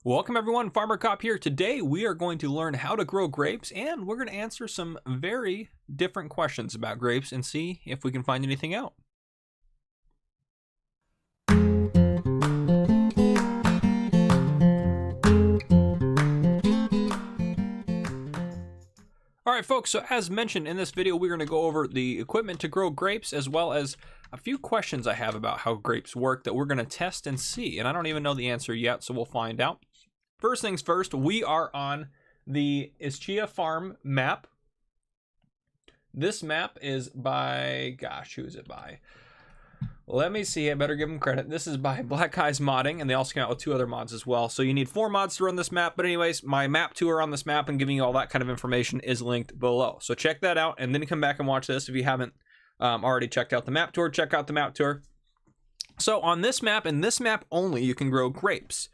Welcome everyone, Farmer Cop here. Today we are going to learn how to grow grapes, and we're going to answer some very different questions about grapes and see if we can find anything out. Alright folks, so as mentioned in this video, we're going to go over the equipment to grow grapes as well as a few questions I have about how grapes work that we're going to test and see. And I don't even know the answer yet, so we'll find out. First things first, we are on the Ischia farm map. This map is by, gosh, who is it by? Let me see, I better give them credit. This is by Black Eyes Modding, and they also came out with 2 other mods as well. So you need 4 mods to run this map, but anyways, my map tour on this map and giving you all that kind of information is linked below. So check that out, and then come back and watch this if you haven't already checked out the map tour. Check out the map tour. So on this map, and this map only, you can grow grapes.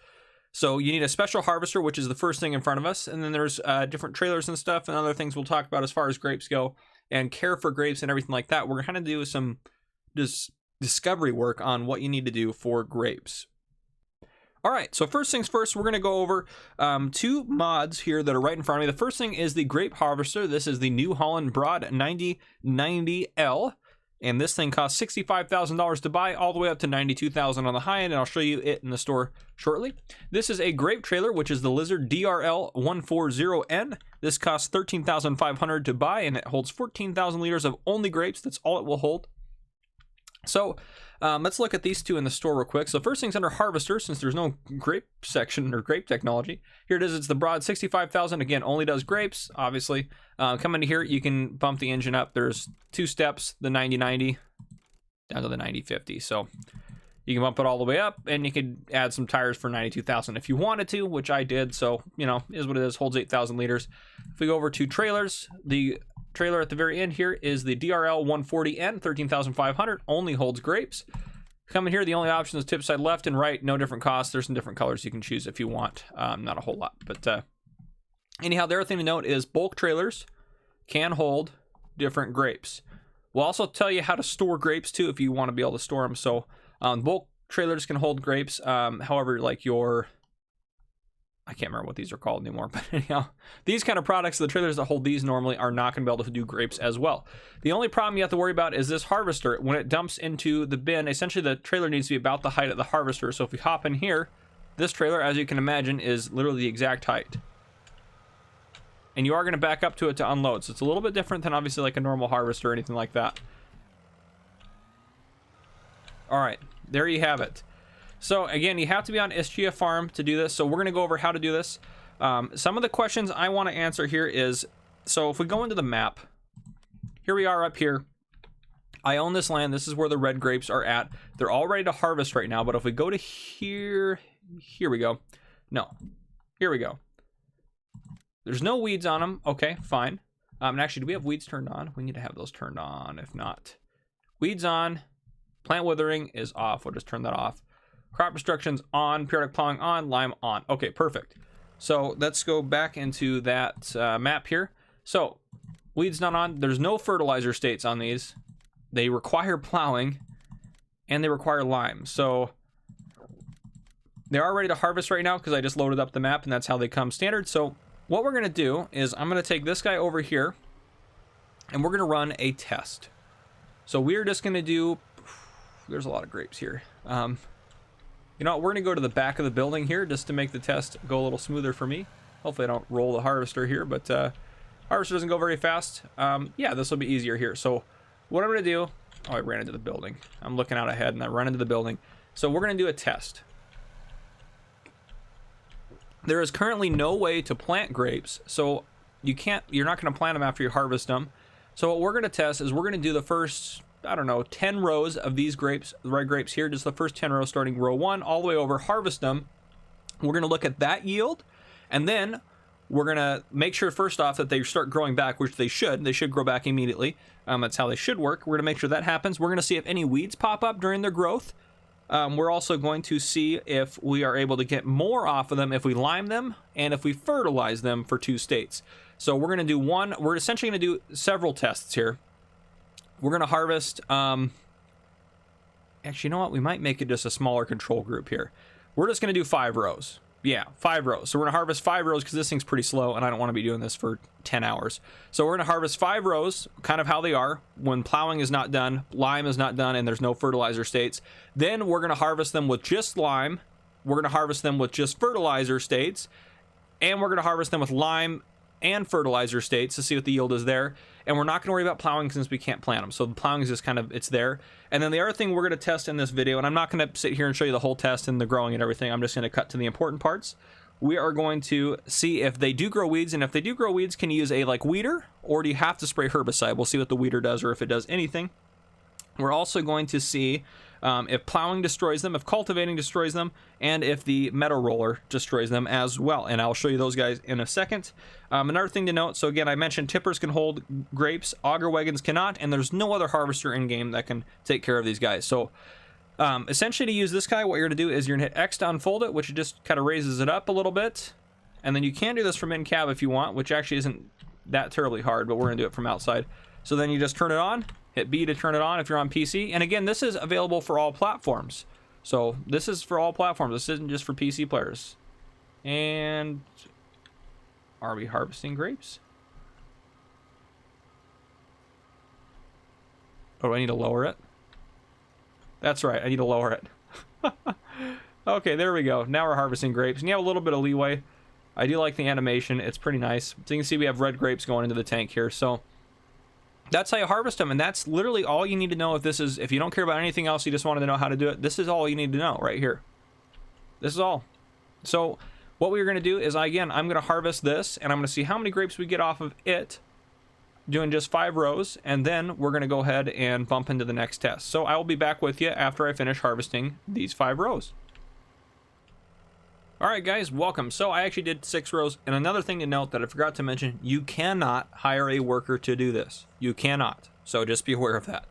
So you need a special harvester, which is the first thing in front of us, and then there's different trailers and stuff and other things we'll talk about as far as grapes go, and care for grapes and everything like that. We're going to do some discovery work on what you need to do for grapes. All right, so first things first, we're going to go over 2 mods here that are right in front of me. The first thing is the Grape Harvester. This is the New Holland Broad 9090L. And this thing costs $65,000 to buy, all the way up to $92,000 on the high end, and I'll show you it in the store shortly. This is a grape trailer, which is the Lizard DRL140N. This costs $13,500 to buy, and it holds 14,000 liters of only grapes. That's all it will hold. So let's look at these 2 in the store real quick. So first thing's under harvester, since there's no grape section or grape technology. Here it is. It's the Broad 65,000. Again, only does grapes, obviously. Come into here, you can bump the engine up. There's 2 steps, the 9090 down to the 9050. So you can bump it all the way up, and you could add some tires for 92,000 if you wanted to, which I did. So, you know, is what it is. Holds 8,000 liters. If we go over to trailers, the trailer at the very end here is the DRL 140N, 13,500, only holds grapes. Coming here, the only option is tip side left and right, no different costs. There's some different colors you can choose if you want, not a whole lot. But anyhow, the other thing to note is bulk trailers can hold different grapes. We'll also tell you how to store grapes too if you want to be able to store them. So bulk trailers can hold grapes, however, like your, I can't remember what these are called anymore, but anyhow, these kind of products, the trailers that hold these normally are not going to be able to do grapes as well. The only problem you have to worry about is this harvester. When it dumps into the bin, essentially the trailer needs to be about the height of the harvester. So if we hop in here, this trailer, as you can imagine, is literally the exact height. And you are going to back up to it to unload. So it's a little bit different than obviously like a normal harvester or anything like that. All right, there you have it. So again, you have to be on Ischia farm to do this. So we're going to go over how to do this. Some of the questions I want to answer here is, so if we go into the map, here we are up here. I own this land. This is where the red grapes are at. They're all ready to harvest right now. But if we go to here we go. No, here we go. There's no weeds on them. Okay, fine. And actually, do we have weeds turned on? We need to have those turned on. If not, weeds on, plant withering is off. We'll just turn that off. Crop destruction's on, periodic plowing on, lime on. Okay, perfect. So let's go back into that map here. So weeds not on. There's no fertilizer states on these. They require plowing and they require lime. So they are ready to harvest right now because I just loaded up the map and that's how they come standard. So what we're going to do is I'm going to take this guy over here and we're going to run a test. So we're just going to do, there's a lot of grapes here. You know what, we're going to go to the back of the building here just to make the test go a little smoother for me. Hopefully I don't roll the harvester here, but harvester doesn't go very fast. Yeah, this will be easier here. So what I'm going to do, oh, I ran into the building. I'm looking out ahead and I run into the building. So we're going to do a test. There is currently no way to plant grapes, so you're not going to plant them after you harvest them. So what we're going to test is we're going to do the first, I don't know, 10 rows of these grapes, the red grapes here, just the first 10 rows starting row 1 all the way over, harvest them. We're going to look at that yield, and then we're going to make sure first off that they start growing back, which they should. They should grow back immediately. That's how they should work. We're going to make sure that happens. We're going to see if any weeds pop up during their growth. We're also going to see if we are able to get more off of them if we lime them and if we fertilize them for 2 states. So we're going to do we're essentially going to do several tests here. We're going to harvest, actually, you know what? We might make it just a smaller control group here. We're just going to do 5 rows. Yeah, 5 rows. So we're gonna harvest 5 rows because this thing's pretty slow and I don't want to be doing this for 10 hours. So we're gonna harvest 5 rows, kind of how they are when plowing is not done, lime is not done, and there's no fertilizer states. Then we're gonna harvest them with just lime. We're gonna harvest them with just fertilizer states, and we're gonna harvest them with lime and fertilizer states to see what the yield is there. And we're not gonna worry about plowing since we can't plant them. So the plowing is just kind of, it's there. And then the other thing we're gonna test in this video, and I'm not gonna sit here and show you the whole test and the growing and everything, I'm just gonna cut to the important parts. We are going to see if they do grow weeds, and if they do grow weeds, can you use a like weeder, or do you have to spray herbicide? We'll see what the weeder does, or if it does anything. We're also going to see if plowing destroys them, if cultivating destroys them, and if the meadow roller destroys them as well. And I'll show you those guys in a second. Another thing to note, so again, I mentioned tippers can hold grapes, auger wagons cannot, and there's no other harvester in game that can take care of these guys. So essentially to use this guy, what you're gonna do is you're gonna hit X to unfold it, which just kind of raises it up a little bit. And then you can do this from in cab if you want, which actually isn't that terribly hard, but we're gonna do it from outside. So then you just turn it on, hit B to turn it on if you're on PC. And again, this is available for all platforms. So this is for all platforms. This isn't just for PC players. And are we harvesting grapes? Oh, do I need to lower it? That's right, I need to lower it. Okay, there we go. Now we're harvesting grapes, and you have a little bit of leeway. I do like the animation. It's pretty nice. So you can see we have red grapes going into the tank here. So that's how you harvest them, and that's literally all you need to know. If you don't care about anything else, you just wanted to know how to do it, this is all you need to know right here. This is all. So what we're going to do is, again, I'm going to harvest this, and I'm going to see how many grapes we get off of it, doing just 5 rows, and then we're going to go ahead and bump into the next test. So I will be back with you after I finish harvesting these 5 rows. Alright guys, welcome. So I actually did 6 rows, and another thing to note that I forgot to mention, you cannot hire a worker to do this. You cannot. So just be aware of that.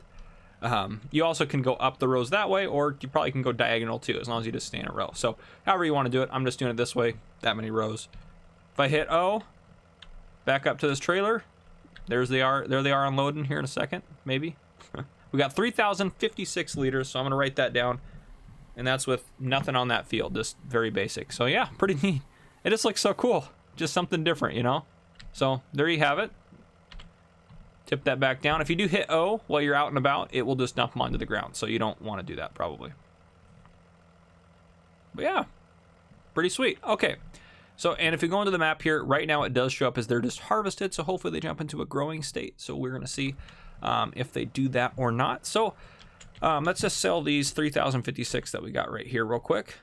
You also can go up the rows that way, or you probably can go diagonal too, as long as you just stay in a row. So however you want to do it, I'm just doing it this way, that many rows. If I hit O, back up to this trailer, there they are unloading here in a second, maybe. We got 3,056 liters, so I'm going to write that down. And that's with nothing on that field, just very basic. So yeah, pretty neat. It just looks so cool. Just something different, you know? So there you have it. Tip that back down. If you do hit O while you're out and about, it will just dump them onto the ground. So you don't want to do that probably. But yeah, pretty sweet. Okay. So, and if you go into the map here, right now it does show up as they're just harvested. So hopefully they jump into a growing state. So we're going to see if they do that or not. So let's just sell these 3,056 that we got right here real quick.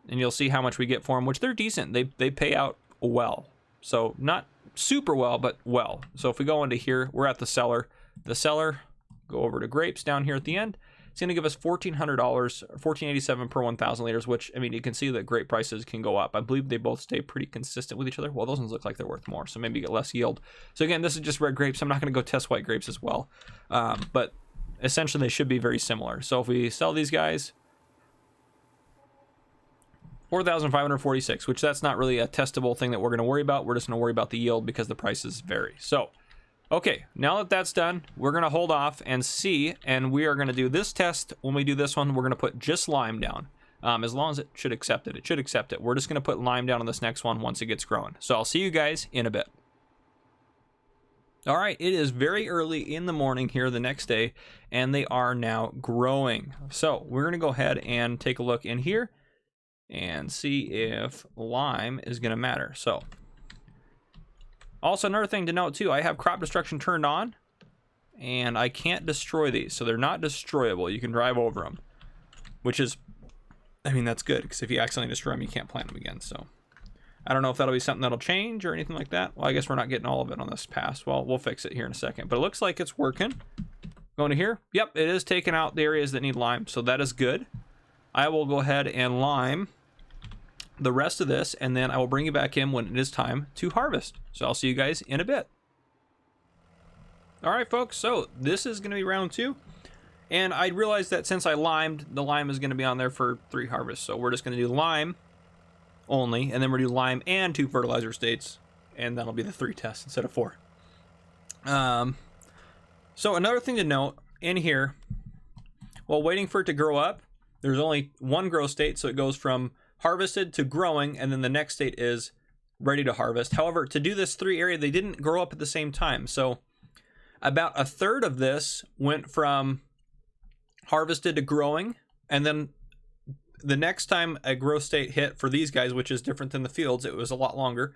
And you'll see how much we get for them, which they're decent. They pay out well. So not super well, but well. So if we go into here, we're at the seller. The seller, go over to grapes down here at the end. It's going to give us $1,400, $14.87 per 1,000 liters, which, I mean, you can see that grape prices can go up. I believe they both stay pretty consistent with each other. Well, those ones look like they're worth more, so maybe you get less yield. So again, this is just red grapes. I'm not going to go test white grapes as well. But essentially, they should be very similar. So if we sell these guys, 4,546, which that's not really a testable thing that we're going to worry about. We're just going to worry about the yield because the prices vary. So, okay, now that that's done, we're going to hold off and see, and we are going to do this test. When we do this one, we're going to put just lime down. As long as it should accept it. It should accept it. We're just going to put lime down on this next one once it gets growing. So I'll see you guys in a bit. All right, it is very early in the morning here the next day, and they are now growing. So we're going to go ahead and take a look in here and see if lime is going to matter. So also another thing to note too, I have crop destruction turned on, and I can't destroy these, so they're not destroyable. You can drive over them, which is, I mean, that's good, because if you accidentally destroy them, you can't plant them again. So I don't know if that'll be something that'll change or anything like that. Well, I guess we're not getting all of it on this pass. Well, we'll fix it here in a second, but it looks like it's working. Going to here. Yep, it is taking out the areas that need lime, so that is good. I will go ahead and lime the rest of this, and then I will bring you back in when it is time to harvest. So I'll see you guys in a bit. All right, folks, so this is going to be round 2. And I realized that since I limed, the lime is going to be on there for 3 harvests. So we're just going to do lime only, and then we're going to do lime and 2 fertilizer states, and that'll be the 3 tests instead of 4. So another thing to note in here, while waiting for it to grow up, there's only 1 grow state, so it goes from harvested to growing, and then the next state is ready to harvest. However, to do this 3 area, they didn't grow up at the same time. So about a third of this went from harvested to growing, and then the next time a growth state hit for these guys, which is different than the fields, it was a lot longer.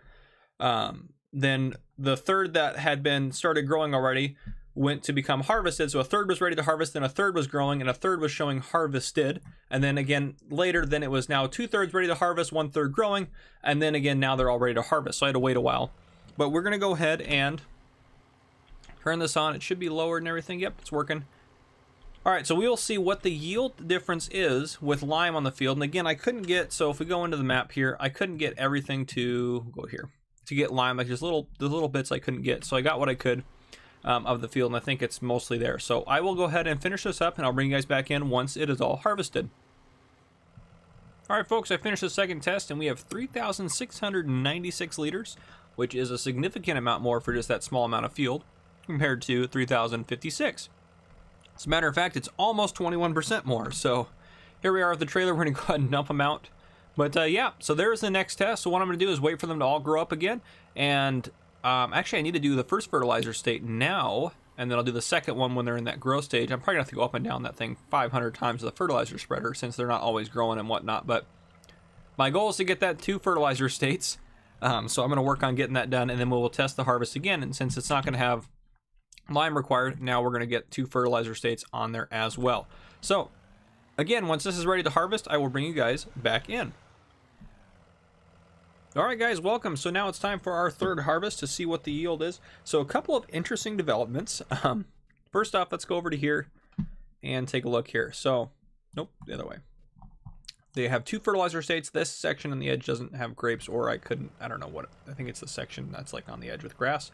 Then the third that had been started growing already went to become harvested. So a third was ready to harvest, then a third was growing, and a third was showing harvested. And then again later, then it was now 2/3 ready to harvest, 1/3 growing, and then again now they're all ready to harvest. So I had to wait a while. But we're gonna go ahead and turn this on. It should be lowered and everything. Yep, it's working. All right, so we will see what the yield difference is with lime on the field. And again, I couldn't get, so if we go into the map here, I couldn't get everything to go here to get lime. Like the little bits I couldn't get. So I got what I could of the field, and I think it's mostly there. So I will go ahead and finish this up, and I'll bring you guys back in once it is all harvested. All right, folks, I finished the second test, and we have 3,696 liters, which is a significant amount more for just that small amount of field compared to 3,056. As a matter of fact, it's almost 21% more. So here we are with the trailer. We're going to go ahead and dump them out. But yeah, so there's the next test. So what I'm going to do is wait for them to all grow up again. And actually, I need to do the first fertilizer state now, and then I'll do the second one when they're in that growth stage. I'm probably going to have to go up and down that thing 500 times with the fertilizer spreader since they're not always growing and whatnot. But my goal is to get that 2 fertilizer states. So I'm going to work on getting that done, and then we'll test the harvest again. And since it's not going to have lime required, now we're going to get 2 fertilizer states on there as well. So again, once this is ready to harvest, I will bring you guys back in. All right, guys, welcome. So now it's time for our third harvest to see what the yield is. So a couple of interesting developments. First off, let's go over to here and take a look here. So nope, the other way. They have 2 fertilizer states. This section on the edge doesn't have grapes, or I don't know what, I think it's the section that's like on the edge with grass.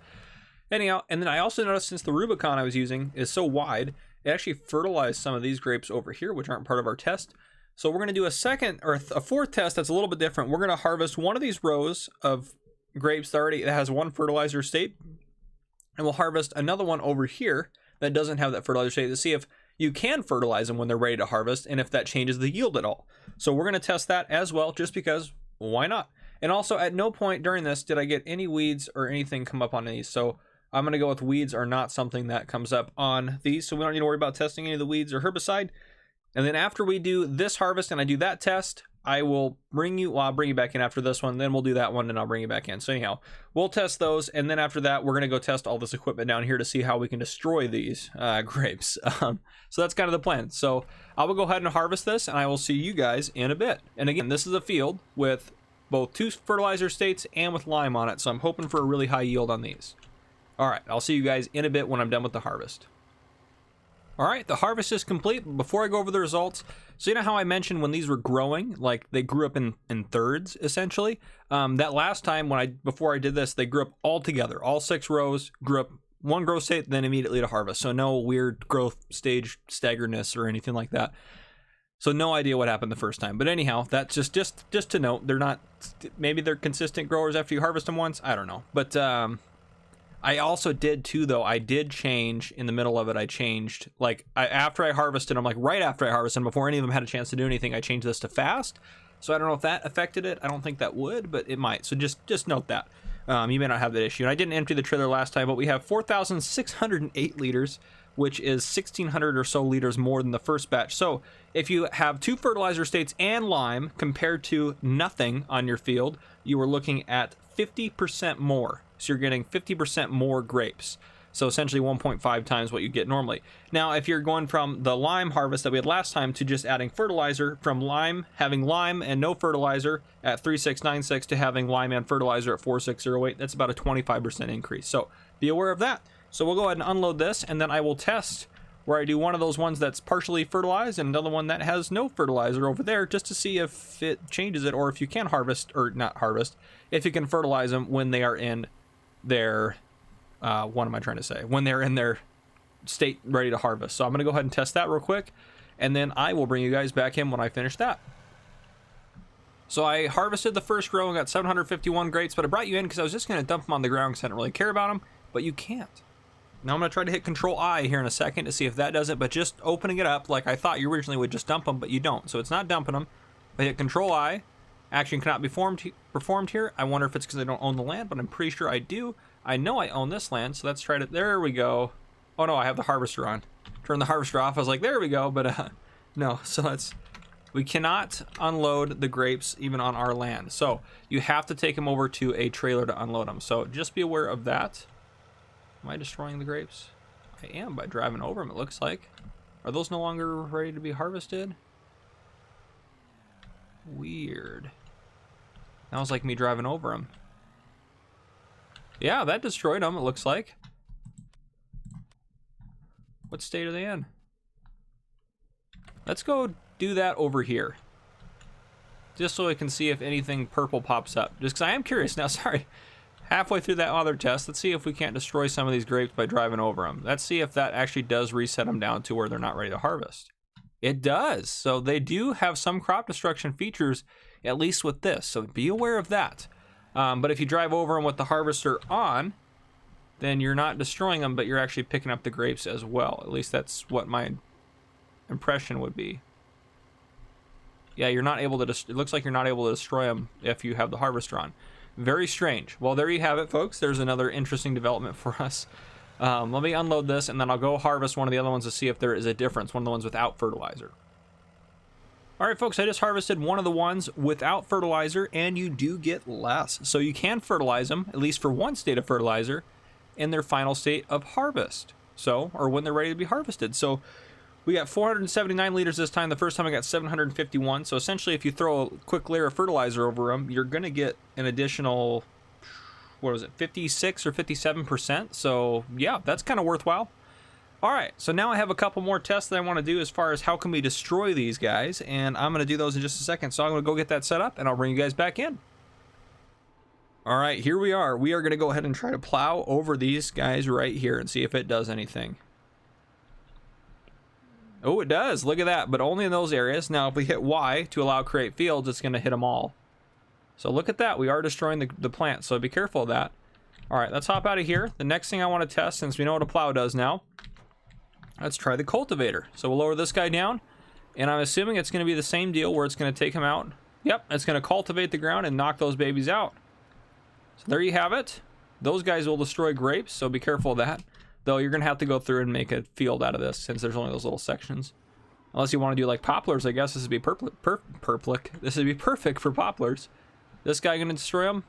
Anyhow, and then I also noticed since the Rubicon I was using is so wide, it actually fertilized some of these grapes over here, which aren't part of our test. So we're going to do a second or a fourth test that's a little bit different. We're going to harvest one of these rows of grapes that has 1 fertilizer state, and we'll harvest another one over here that doesn't have that fertilizer state to see if you can fertilize them when they're ready to harvest and if that changes the yield at all. So we're going to test that as well, just because why not? And also, at no point during this did I get any weeds or anything come up on these. So I'm going to go with weeds are not something that comes up on these, so we don't need to worry about testing any of the weeds or herbicide. And then after we do this harvest and I do that test, I'll bring you back in after this one, then we'll do that one and I'll bring you back in. So anyhow, we'll test those, and then after that, we're going to go test all this equipment down here to see how we can destroy these grapes. So that's kind of the plan. So I will go ahead and harvest this, and I will see you guys in a bit. And again, this is a field with both 2 fertilizer states and with lime on it, so I'm hoping for a really high yield on these. All right, I'll see you guys in a bit when I'm done with the harvest. All right, the harvest is complete. Before I go over the results, so you know how I mentioned when these were growing, like they grew up in thirds, essentially? That last time before I did this, they grew up all together. All 6 rows grew up 1 growth state, then immediately to harvest. So no weird growth stage staggeredness or anything like that. So no idea what happened the first time. But anyhow, that's just to note, they're not, maybe they're consistent growers after you harvest them once. I don't know. But I also did too, though. I did change in the middle of it. I changed, after I harvested them, right after I harvested them, before any of them had a chance to do anything, I changed this to fast. So I don't know if that affected it. I don't think that would, but it might. So just note that. You may not have that issue. And I didn't empty the trailer last time, but we have 4,608 liters, which is 1,600 or so liters more than the first batch. So if you have 2 fertilizer states and lime compared to nothing on your field, you are looking at 50% more. So you're getting 50% more grapes. So essentially 1.5 times what you get normally. Now, if you're going from the lime harvest that we had last time to just adding fertilizer, from having lime and no fertilizer at 3,696 to having lime and fertilizer at 4,608, that's about a 25% increase. So be aware of that. So we'll go ahead and unload this, and then I will test where I do one of those ones that's partially fertilized and another one that has no fertilizer over there, just to see if it changes it, or if you can harvest, or not harvest, if you can fertilize them when they are in their, what am I trying to say? When they're in their state ready to harvest. So I'm going to go ahead and test that real quick, and then I will bring you guys back in when I finish that. So I harvested the first row and got 751 grapes, but I brought you in because I was just going to dump them on the ground because I didn't really care about them, but you can't. Now I'm going to try to hit Control I here in a second to see if that does it, but just opening it up like I thought you originally would just dump them, but you don't. So it's not dumping them. I hit Control I, Action cannot be performed here. I wonder if it's because I don't own the land, but I'm pretty sure I do. I know I own this land, so let's try to, there we go. Oh no, I have the harvester on. Turn the harvester off. I was like, there we go, but no, so we cannot unload the grapes even on our land. So you have to take them over to a trailer to unload them. So just be aware of that. Am I destroying the grapes? I am by driving over them, it looks like. Are those no longer ready to be harvested? Weird. That was like me driving over them. Yeah, that destroyed them, it looks like. What state are they in? Let's go do that over here. Just so I can see if anything purple pops up. Just because I am curious now, sorry. Halfway through that other test, let's see if we can't destroy some of these grapes by driving over them. Let's see if that actually does reset them down to where they're not ready to harvest. It does. So they do have some crop destruction features, at least with this. So be aware of that. But if you drive over them with the harvester on, then you're not destroying them, but you're actually picking up the grapes as well. At least that's what my impression would be. Yeah, you're not able to, it looks like you're not able to destroy them if you have the harvester on. Very strange. Well, there you have it, folks. There's another interesting development for us. Let me unload this, and then I'll go harvest one of the other ones to see if there is a difference, one of the ones without fertilizer. All right, folks, I just harvested one of the ones without fertilizer, and you do get less. So you can fertilize them, at least for one state of fertilizer, in their final state of harvest. So, or when they're ready to be harvested. So we got 479 liters this time. The first time I got 751. So essentially, if you throw a quick layer of fertilizer over them, you're going to get an additional, what was it, 56 or 57%. So yeah, that's kind of worthwhile. All right, so now I have a couple more tests that I want to do as far as how can we destroy these guys. And I'm going to do those in just a second. So I'm going to go get that set up and I'll bring you guys back in. All right, here we are. We are going to go ahead and try to plow over these guys right here and see if it does anything. Oh, it does. Look at that, but only in those areas. Now, if we hit Y to allow create fields, it's going to hit them all. So look at that. We are destroying the plant, so be careful of that. All right, let's hop out of here. The next thing I want to test, since we know what a plow does now, let's try the cultivator. So we'll lower this guy down, and I'm assuming it's going to be the same deal where it's going to take him out. Yep, it's going to cultivate the ground and knock those babies out. So there you have it. Those guys will destroy grapes, so be careful of that. Though you're going to have to go through and make a field out of this since there's only those little sections. Unless you want to do like poplars, I guess this would be this would be perfect for poplars. This guy going to destroy them?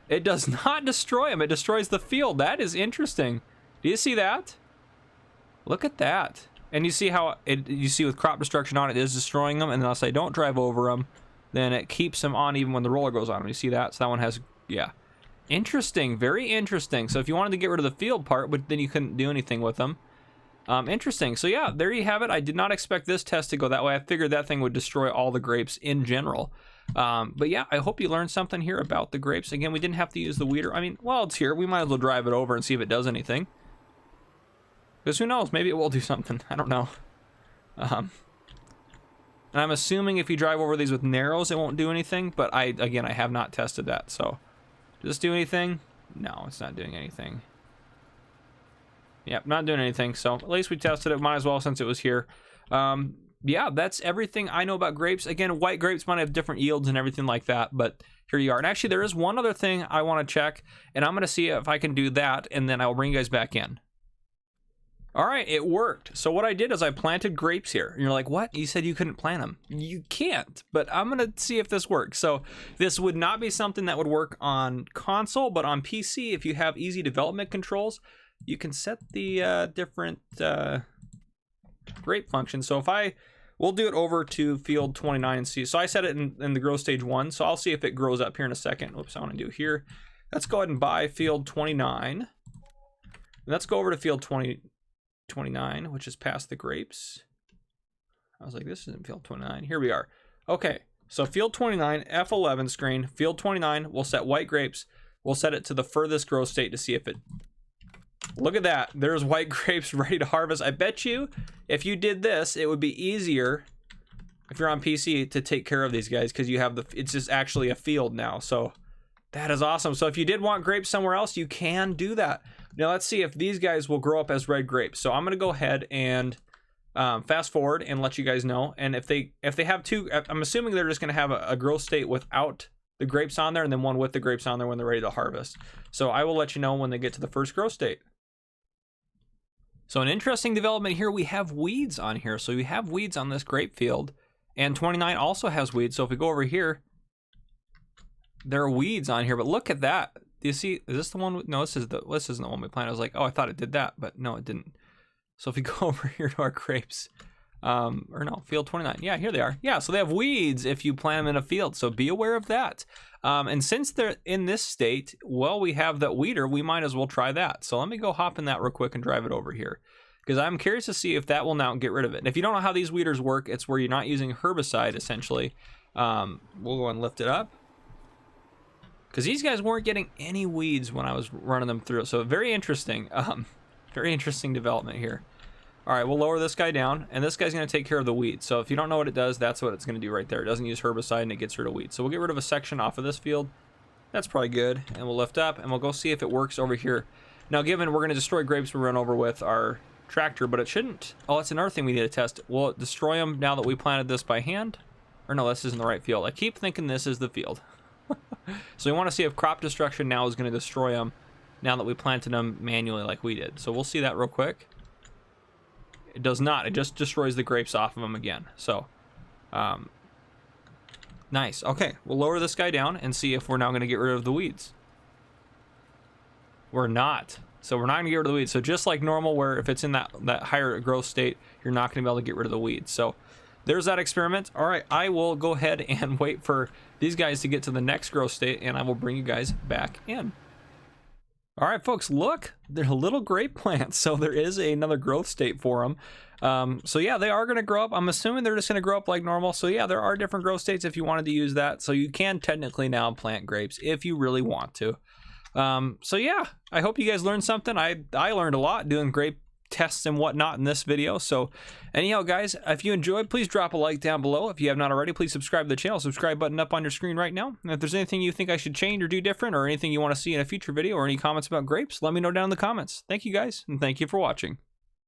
It does not destroy them. It destroys the field. That is interesting. Do you see that? Look at that. And you see how you see with crop destruction on it is destroying them. And unless I don't drive over them, then it keeps them on even when the roller goes on them. You see that? So that one has, yeah. Interesting, very interesting. So if you wanted to get rid of the field part, but then you couldn't do anything with them. Interesting. So yeah, there you have it. I did not expect this test to go that way. I figured that thing would destroy all the grapes in general. But yeah, I hope you learned something here about the grapes. Again, we didn't have to use the weeder. I mean, well, it's here. We might as well drive it over and see if it does anything. Because who knows? Maybe it will do something. I don't know. And I'm assuming if you drive over these with narrows, it won't do anything. But I have not tested that, so... Does this do anything? No, it's not doing anything. Yep, not doing anything. So at least we tested it. Might as well since it was here. Yeah, that's everything I know about grapes. Again, white grapes might have different yields and everything like that, but here you are. And actually, there is one other thing I want to check, and I'm going to see if I can do that, and then I'll bring you guys back in. All right, it worked. So what I did is I planted grapes here. And you're like, what? You said you couldn't plant them. You can't, but I'm gonna see if this works. So this would not be something that would work on console, but on PC, if you have easy development controls, you can set the different grape functions. So if we'll do it over to field 29 and see. So I set it in the grow stage 1. So I'll see if it grows up here in a second. Oops, I want to do here. Let's go ahead and buy field 29. Let's go over to field 29, which is past the grapes. I was like, this isn't field 29. Here we are. Okay, so field 29, F11 screen, field 29, we'll set white grapes. We'll set it to the furthest growth state to see if it... Look at that. There's white grapes ready to harvest. I bet you if you did this, it would be easier if you're on PC to take care of these guys because you have it's just actually a field now. So that is awesome. So if you did want grapes somewhere else, you can do that. Now let's see if these guys will grow up as red grapes. So I'm going to go ahead and fast forward and let you guys know. And if they have two, I'm assuming they're just going to have a growth state without the grapes on there, and then one with the grapes on there when they're ready to harvest. So I will let you know when they get to the first growth state. So an interesting development here, we have weeds on here. So we have weeds on this grape field, and 29 also has weeds. So if we go over here, there are weeds on here, but look at that. Do you see, is this the one? No, this isn't the one we planted. I was like, oh, I thought it did that, but no, it didn't. So if we go over here to our grapes, or no, field 29. Yeah, here they are. Yeah, so they have weeds if you plant them in a field. So be aware of that. And since they're in this state, well, we have that weeder, we might as well try that. So let me go hop in that real quick and drive it over here, because I'm curious to see if that will now get rid of it. And if you don't know how these weeders work, it's where you're not using herbicide, essentially. We'll go and lift it up, because these guys weren't getting any weeds when I was running them through. So very interesting. Very interesting development here. All right, we'll lower this guy down, and this guy's going to take care of the weeds. So if you don't know what it does, that's what it's going to do right there. It doesn't use herbicide, and it gets rid of weeds. So we'll get rid of a section off of this field. That's probably good. And we'll lift up, and we'll go see if it works over here. Now, given we're going to destroy grapes we run over with our tractor, but it shouldn't. Oh, that's another thing we need to test. Will it destroy them now that we planted this by hand? Or no, this isn't the right field. I keep thinking this is the field. So we want to see if crop destruction now is going to destroy them now that we planted them manually like we did. So we'll see that real quick. It does not. It just destroys the grapes off of them again. So, nice. Okay, we'll lower this guy down and see if we're now going to get rid of the weeds. We're not. So we're not going to get rid of the weeds. So just like normal, where if it's in that higher growth state, you're not going to be able to get rid of the weeds. So there's that experiment. All right, I will go ahead and wait for these guys to get to the next growth state, and I will bring you guys back in. All right, folks, look, they're little grape plants. So there is another growth state for them. So yeah, they are going to grow up. I'm assuming they're just going to grow up like normal. So yeah, there are different growth states if you wanted to use that. So you can technically now plant grapes if you really want to. So yeah, I hope you guys learned something. I learned a lot doing grape tests and whatnot in this video. So anyhow, guys, if you enjoyed, please drop a like down below. If you have not already, please subscribe to the channel. Subscribe button up on your screen right now. And if there's anything you think I should change or do different, or anything you want to see in a future video, or any comments about grapes, let me know down in the comments. Thank you guys, and thank you for watching.